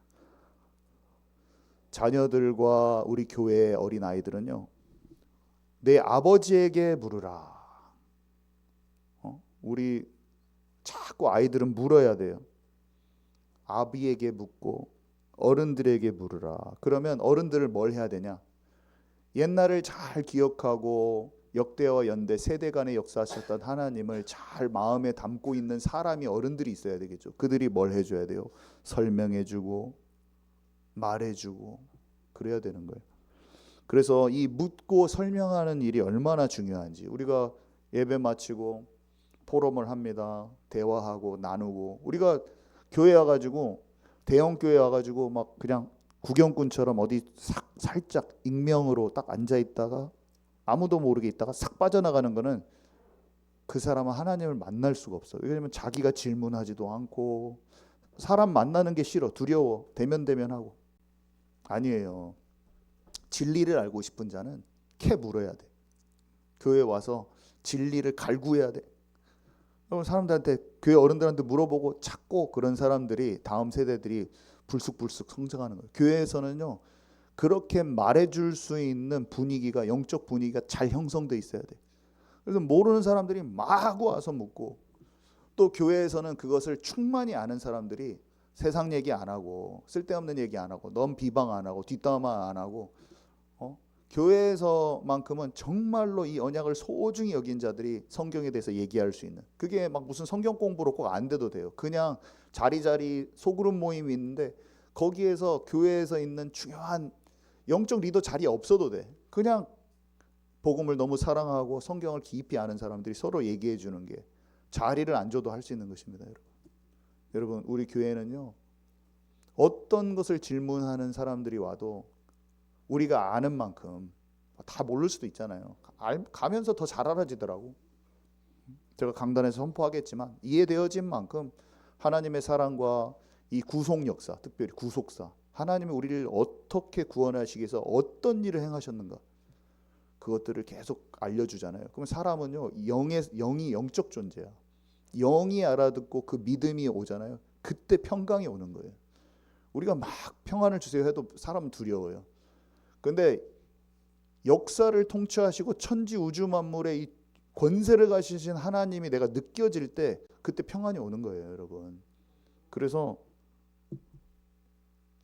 자녀들과 우리 교회의 어린 아이들은요, 내 아버지에게 물으라. 우리 자꾸 아이들은 물어야 돼요. 아비에게 묻고 어른들에게 물으라. 그러면 어른들을 뭘 해야 되냐? 옛날을 잘 기억하고 역대와 연대 세대 간의 역사하셨던 하나님을 잘 마음에 담고 있는 사람이, 어른들이 있어야 되겠죠. 그들이 뭘 해줘야 돼요? 설명해주고 말해주고 그래야 되는 거예요. 그래서 이 묻고 설명하는 일이 얼마나 중요한지, 우리가 예배 마치고 포럼을 합니다. 대화하고 나누고, 우리가 교회 와가지고 대형 교회 와가지고 막 그냥 구경꾼처럼 어디 살짝 익명으로 딱 앉아 있다가 아무도 모르게 있다가 싹 빠져나가는 거는 그 사람은 하나님을 만날 수가 없어. 왜냐면 자기가 질문하지도 않고, 사람 만나는 게 싫어, 두려워, 대면대면하고. 아니에요. 진리를 알고 싶은 자는 캐 물어야 돼. 교회 와서 진리를 갈구해야 돼. 그럼 사람들한테, 교회 어른들한테 물어보고 찾고, 그런 사람들이 다음 세대들이 불쑥불쑥 성장하는 거예요. 교회에서는요, 그렇게 말해줄 수 있는 분위기가, 영적 분위기가 잘 형성돼 있어야 돼. 그래서 모르는 사람들이 막 와서 묻고, 또 교회에서는 그것을 충만히 아는 사람들이 세상 얘기 안 하고, 쓸데없는 얘기 안 하고, 넌 비방 안 하고, 뒷담화 안 하고, 교회에서만큼은 정말로 이 언약을 소중히 여긴 자들이 성경에 대해서 얘기할 수 있는, 그게 막 무슨 성경 공부로 꼭 안 돼도 돼요. 그냥 자리자리 소그룹 모임이 있는데 거기에서 교회에서 있는 중요한 영적 리더 자리 없어도 돼. 그냥 복음을 너무 사랑하고 성경을 깊이 아는 사람들이 서로 얘기해 주는 게 자리를 안 줘도 할 수 있는 것입니다. 여러분, 우리 교회는요, 어떤 것을 질문하는 사람들이 와도 우리가 아는 만큼, 다 모를 수도 있잖아요, 가면서 더 잘 알아지더라고. 제가 강단에서 선포하겠지만 이해되어진 만큼 하나님의 사랑과 이 구속 역사, 특별히 구속사, 하나님이 우리를 어떻게 구원하시기 위해서 어떤 일을 행하셨는가, 그것들을 계속 알려주잖아요. 그러면 사람은요, 영이 영적 존재야. 영이 알아듣고 그 믿음이 오잖아요. 그때 평강이 오는 거예요. 우리가 막 평안을 주세요 해도 사람은 두려워요. 그런데 역사를 통치하시고 천지 우주 만물의 이 권세를 가지신 하나님이 내가 느껴질 때, 그때 평안이 오는 거예요, 여러분. 그래서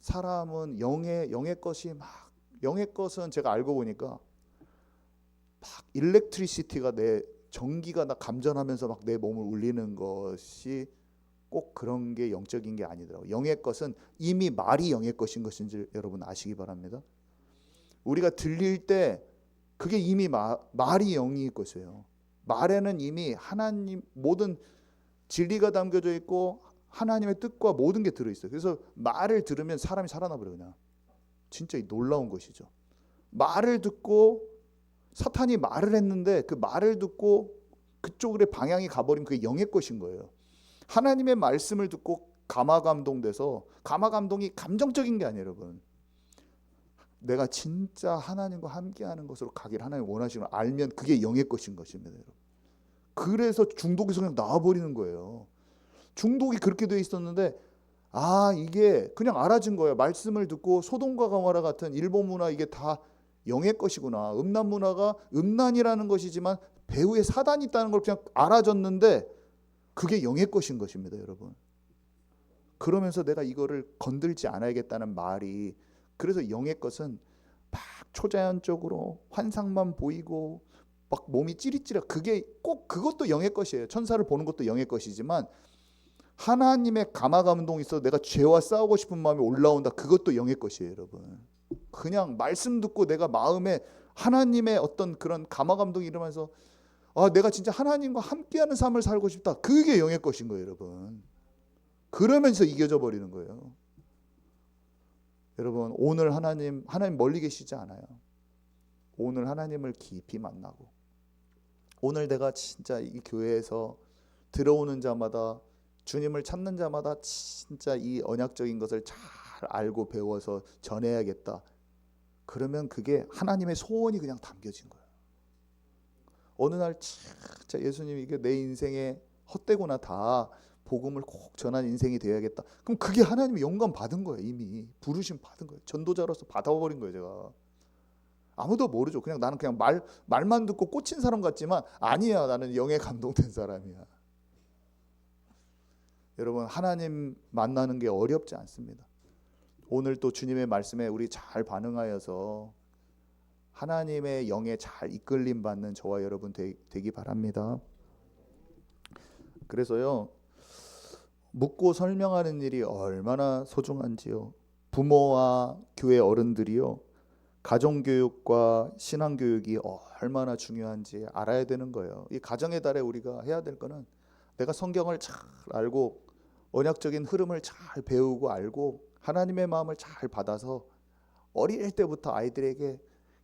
사람은 영의 것이 막, 영의 것은 제가 알고 보니까 막 일렉트리시티가, 내 전기가 나 감전하면서 막 내 몸을 울리는 것이 꼭 그런 게 영적인 게 아니더라고요. 영의 것은 이미 말이 영의 것인 것인지 여러분 아시기 바랍니다. 우리가 들릴 때 그게 이미 말이 영의 것이에요. 말에는 이미 하나님 모든 진리가 담겨져 있고 하나님의 뜻과 모든 게 들어있어요. 그래서 말을 들으면 사람이 살아나 버려요. 그냥 진짜 놀라운 것이죠. 말을 듣고, 사탄이 말을 했는데 그 말을 듣고 그쪽으로 방향이 가버리면 그게 영의 것인 거예요. 하나님의 말씀을 듣고 감화감동돼서, 감화감동이 감정적인 게 아니에요, 여러분. 내가 진짜 하나님과 함께하는 것으로 가기를 하나님 원하시는 걸 알면 그게 영의 것인 것입니다, 여러분. 그래서 중독에서 그냥 나와버리는 거예요. 중독이 그렇게 돼 있었는데, 이게 그냥 알아진 거예요. 말씀을 듣고 소돔과 고모라 같은 일본 문화, 이게 다 영의 것이구나. 음란 문화가 음란이라는 것이지만 배후에 사단이 있다는 걸 그냥 알아졌는데 그게 영의 것인 것입니다, 여러분. 그러면서 내가 이거를 건들지 않아야겠다는 말이, 그래서 영의 것은 막 초자연적으로 환상만 보이고 막 몸이 찌릿찌릿, 그게 꼭 그것도 영의 것이에요. 천사를 보는 것도 영의 것이지만 하나님의 감화감동이 있어 내가 죄와 싸우고 싶은 마음이 올라온다, 그것도 영의 것이에요, 여러분. 그냥 말씀 듣고 내가 마음에 하나님의 어떤 그런 감화감동이 일어나면서 내가 진짜 하나님과 함께하는 삶을 살고 싶다, 그게 영의 것인 거예요, 여러분. 그러면서 이겨져 버리는 거예요. 여러분, 오늘 하나님 멀리 계시지 않아요. 오늘 하나님을 깊이 만나고, 오늘 내가 진짜 이 교회에서 들어오는 자마다, 주님을 찾는 자마다 진짜 이 언약적인 것을 잘 알고 배워서 전해야겠다. 그러면 그게 하나님의 소원이 그냥 담겨진 거예요. 어느 날 진짜 예수님이 이게 내 인생에 헛되구나, 다 복음을 꼭 전한 인생이 되어야겠다. 그럼 그게 하나님이 영감 받은 거예요. 이미 부르심 받은 거예요. 전도자로서 받아버린 거예요. 제가 아무도 모르죠. 그냥 나는 그냥 말만 듣고 꽂힌 사람 같지만 아니야, 나는 영에 감동된 사람이야. 여러분, 하나님 만나는 게 어렵지 않습니다. 오늘 또 주님의 말씀에 우리 잘 반응하여서 하나님의 영에 잘 이끌림 받는 저와 여러분 되기 바랍니다. 그래서요, 묻고 설명하는 일이 얼마나 소중한지요. 부모와 교회 어른들이요, 가정교육과 신앙교육이 얼마나 중요한지 알아야 되는 거예요. 이 가정의 달에 우리가 해야 될 거는 내가 성경을 잘 알고 언약적인 흐름을 잘 배우고 알고 하나님의 마음을 잘 받아서 어릴 때부터 아이들에게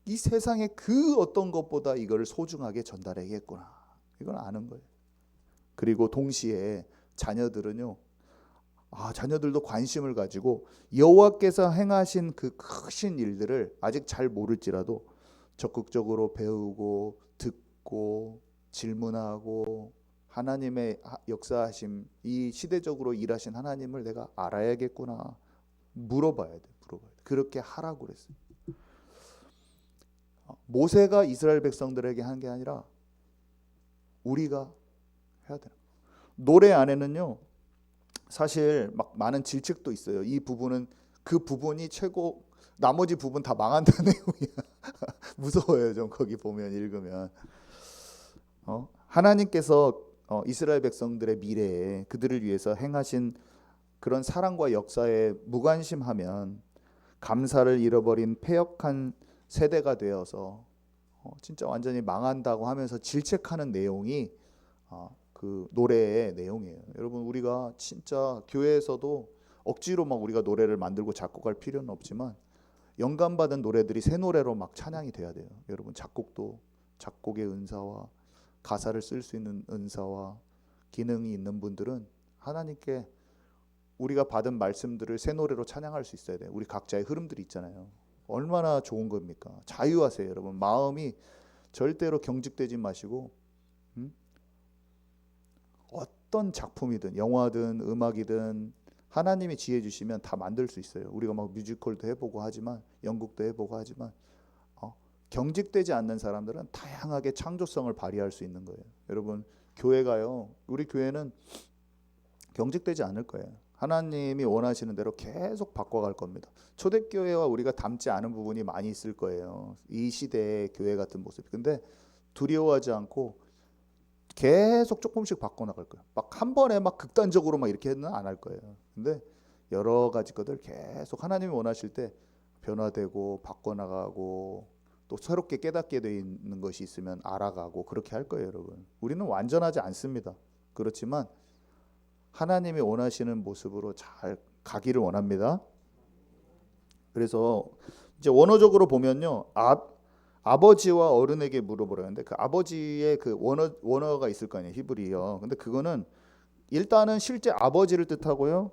이 세상의 그 어떤 것보다 이걸 소중하게 전달해야겠구나, 이걸 아는 거예요. 그리고 동시에 자녀들은요, 자녀들도 관심을 가지고 여호와께서 행하신 그 크신 일들을 아직 잘 모를지라도 적극적으로 배우고 듣고 질문하고 하나님의 역사하심, 이 시대적으로 일하신 하나님을 내가 알아야겠구나, 물어봐야 돼. 그렇게 하라고 그랬어요. 모세가 이스라엘 백성들에게 한 게 아니라 우리가 해야 돼요. 노래 안에는요, 사실 막 많은 질책도 있어요. 이 부분은 그 부분이 최고, 나머지 부분 다 망한다는 내용이야. 무서워요, 좀 거기 보면 읽으면. 하나님께서 이스라엘 백성들의 미래에 그들을 위해서 행하신 그런 사랑과 역사에 무관심하면 감사를 잃어버린 패역한 세대가 되어서 진짜 완전히 망한다고 하면서 질책하는 내용이 그 노래의 내용이에요. 여러분, 우리가 진짜 교회에서도 억지로 막 우리가 노래를 만들고 작곡할 필요는 없지만 영감받은 노래들이 새 노래로 막 찬양이 돼야 돼요. 여러분, 작곡도 작곡의 은사와 가사를 쓸 수 있는 은사와 기능이 있는 분들은 하나님께 우리가 받은 말씀들을 새 노래로 찬양할 수 있어야 돼요. 우리 각자의 흐름들이 있잖아요. 얼마나 좋은 겁니까? 자유하세요, 여러분. 마음이 절대로 경직되지 마시고, 어떤 작품이든 영화든 음악이든 하나님이 지혜 주시면 다 만들 수 있어요. 우리가 막 뮤지컬도 해보고 하지만, 연극도 해보고 하지만 경직되지 않는 사람들은 다양하게 창조성을 발휘할 수 있는 거예요. 여러분, 교회가요, 우리 교회는 경직되지 않을 거예요. 하나님이 원하시는 대로 계속 바꿔갈 겁니다. 초대교회와 우리가 닮지 않은 부분이 많이 있을 거예요, 이 시대의 교회 같은 모습. 근데 두려워하지 않고 계속 조금씩 바꿔나갈 거예요. 막 한 번에 막 극단적으로 막 이렇게는 안 할 거예요. 근데 여러 가지 것들 계속 하나님이 원하실 때 변화되고 바꿔나가고 또 새롭게 깨닫게 돼 있는 것이 있으면 알아가고 그렇게 할 거예요, 여러분. 우리는 완전하지 않습니다. 그렇지만 하나님이 원하시는 모습으로 잘 가기를 원합니다. 그래서 이제 원어적으로 보면요, 아버지와 어른에게 물어보라는데 그 아버지의 그 원어가 있을 거 아니에요, 히브리어. 근데 그거는 일단은 실제 아버지를 뜻하고요.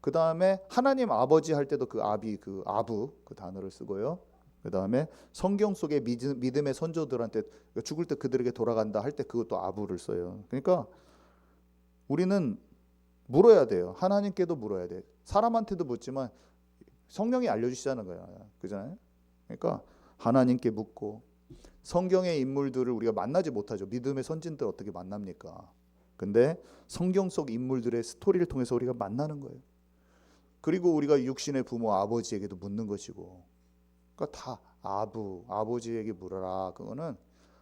그 다음에 하나님 아버지 할 때도 그 아비, 그 아부 그 단어를 쓰고요. 그 다음에 성경 속의 믿음의 선조들한테 죽을 때 그들에게 돌아간다 할 때 그것도 아부를 써요. 그러니까 우리는 물어야 돼요. 하나님께도 물어야 돼. 사람한테도 묻지만 성령이 알려주시자는 거야, 그잖아요. 그러니까 하나님께 묻고, 성경의 인물들을 우리가 만나지 못하죠. 믿음의 선진들 어떻게 만납니까? 근데 성경 속 인물들의 스토리를 통해서 우리가 만나는 거예요. 그리고 우리가 육신의 부모 아버지에게도 묻는 것이고, 그러니까 다 아버지에게 물어라. 그거는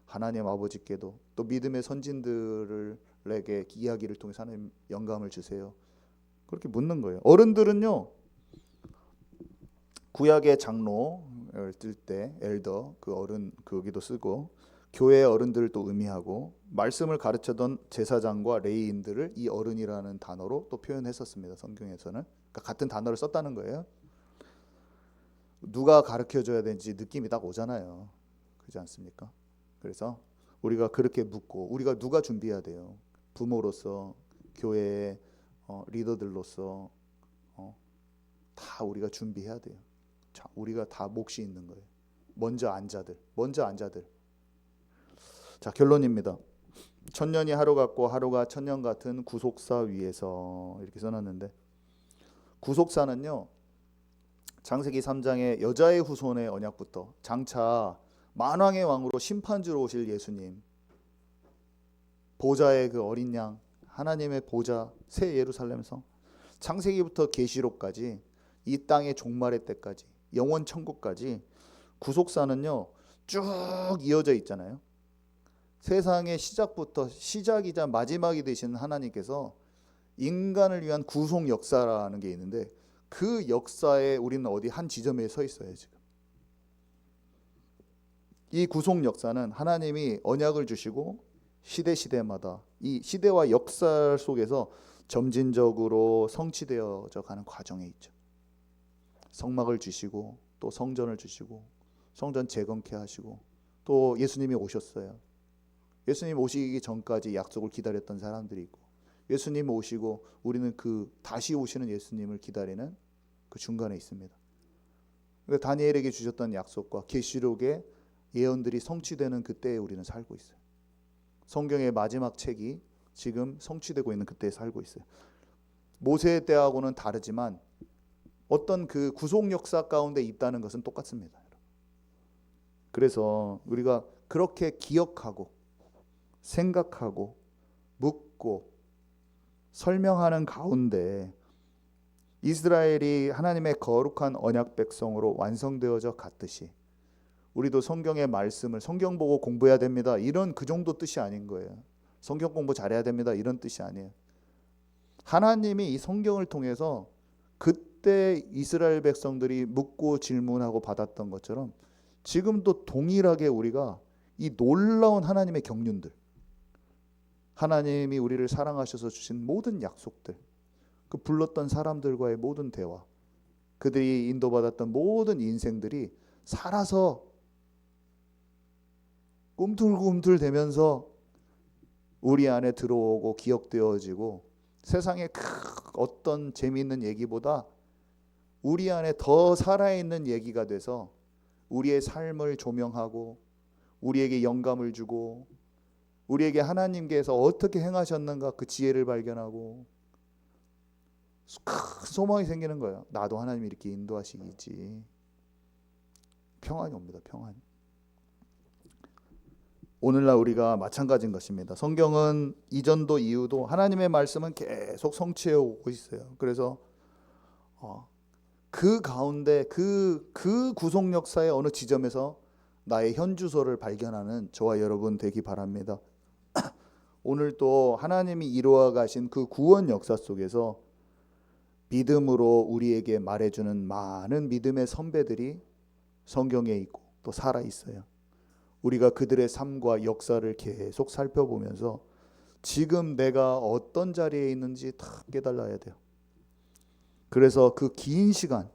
하나님 아버지께도, 또 믿음의 선진들에게 이야기를 통해서 하나님 영감을 주세요, 그렇게 묻는 거예요. 어른들은요, 구약의 장로를 뜰 때 엘더, 그 어른 거기도 쓰고, 교회의 어른들을 또 의미하고, 말씀을 가르쳐던 제사장과 레위인들을 이 어른이라는 단어로 또 표현했었습니다, 성경에서는. 그러니까 같은 단어를 썼다는 거예요. 누가 가르쳐줘야 되는지 느낌이 딱 오잖아요, 그렇지 않습니까? 그래서 우리가 그렇게 묻고, 우리가 누가 준비해야 돼요? 부모로서, 교회의 리더들로서 다 우리가 준비해야 돼요. 자, 우리가 다 몫이 있는 거예요. 먼저 앉아들. 자, 결론입니다. 천년이 하루 같고 하루가 천년 같은 구속사 위에서, 이렇게 써놨는데, 구속사는요, 창세기 3장의 여자의 후손의 언약부터 장차 만왕의 왕으로 심판주로 오실 예수님, 보좌의 그 어린 양, 하나님의 보좌, 새 예루살렘 성, 창세기부터 계시록까지 이 땅의 종말의 때까지, 영원 천국까지 구속사는요 쭉 이어져 있잖아요. 세상의 시작부터 시작이자 마지막이 되시는 하나님께서 인간을 위한 구속 역사라는 게 있는데, 그 역사에 우리는 어디 한 지점에 서 있어요. 지금 이 구속 역사는 하나님이 언약을 주시고 시대마다 이 시대와 역사 속에서 점진적으로 성취되어져 가는 과정에 있죠. 성막을 주시고 또 성전을 주시고 성전 재건케 하시고 또 예수님이 오셨어요. 예수님 오시기 전까지 약속을 기다렸던 사람들이 있고, 예수님 오시고 우리는 그 다시 오시는 예수님을 기다리는 그 중간에 있습니다. 그러니까 다니엘에게 주셨던 약속과 계시록의 예언들이 성취되는 그때에 우리는 살고 있어요. 성경의 마지막 책이 지금 성취되고 있는 그때에 살고 있어요. 모세의 때하고는 다르지만 어떤 그 구속 역사 가운데 있다는 것은 똑같습니다. 그래서 우리가 그렇게 기억하고 생각하고 묻고 설명하는 가운데 이스라엘이 하나님의 거룩한 언약 백성으로 완성되어져 갔듯이 우리도 성경의 말씀을 성경 보고 공부해야 됩니다. 이런 그 정도 뜻이 아닌 거예요. 성경 공부 잘해야 됩니다. 이런 뜻이 아니에요. 하나님이 이 성경을 통해서 그때 이스라엘 백성들이 묻고 질문하고 받았던 것처럼 지금도 동일하게 우리가 이 놀라운 하나님의 경륜들, 하나님이 우리를 사랑하셔서 주신 모든 약속들, 그 불렀던 사람들과의 모든 대화, 그들이 인도받았던 모든 인생들이 살아서 꿈틀꿈틀대면서 우리 안에 들어오고 기억되어지고 세상의 어떤 재미있는 얘기보다 우리 안에 더 살아있는 얘기가 돼서 우리의 삶을 조명하고 우리에게 영감을 주고 우리에게 하나님께서 어떻게 행하셨는가 그 지혜를 발견하고 큰 소망이 생기는 거예요. 나도 하나님이 이렇게 인도하시겠지. 평안이 옵니다. 평안이. 오늘날 우리가 마찬가지인 것입니다. 성경은 이전도 이후도 하나님의 말씀은 계속 성취해 오고 있어요. 그래서 그 가운데 그 구속 역사의 어느 지점에서 나의 현주소를 발견하는 저와 여러분 되기 바랍니다. 오늘 또 하나님이 이루어 가신 그 구원 역사 속에서 믿음으로 우리에게 말해주는 많은 믿음의 선배들이 성경에 있고 또 살아 있어요. 우리가 그들의 삶과 역사를 계속 살펴보면서 지금 내가 어떤 자리에 있는지 다 깨달아야 돼요. 그래서 그 긴 시간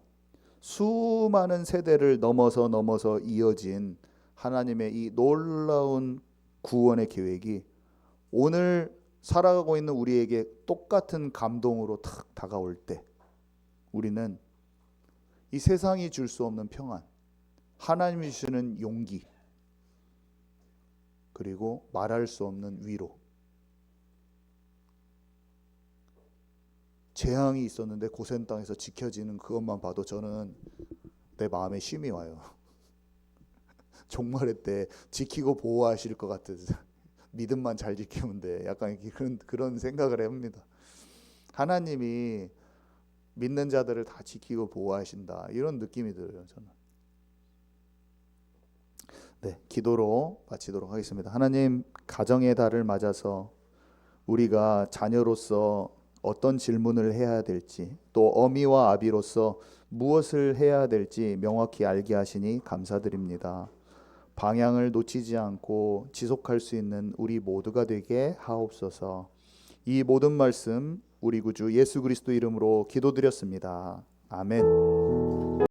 수많은 세대를 넘어서 이어진 하나님의 이 놀라운 구원의 계획이 오늘 살아가고 있는 우리에게 똑같은 감동으로 탁 다가올 때 우리는 이 세상이 줄 수 없는 평안, 하나님이 주시는 용기, 그리고 말할 수 없는 위로, 재앙이 있었는데 고센 땅에서 지켜지는 그것만 봐도 저는 내 마음에 쉼이 와요. 종말의 때 지키고 보호하실 것 같은 믿음만 잘 지키면 돼. 약간 그런 생각을 합니다. 하나님이 믿는 자들을 다 지키고 보호하신다. 이런 느낌이 들어요. 저는. 네, 기도로 마치도록 하겠습니다. 하나님, 가정의 달을 맞아서 우리가 자녀로서 어떤 질문을 해야 될지, 또 어미와 아비로서 무엇을 해야 될지 명확히 알게 하시니 감사드립니다. 방향을 놓치지 않고 지속할 수 있는 우리 모두가 되게 하옵소서. 이 모든 말씀 우리 구주 예수 그리스도 이름으로 기도드렸습니다. 아멘.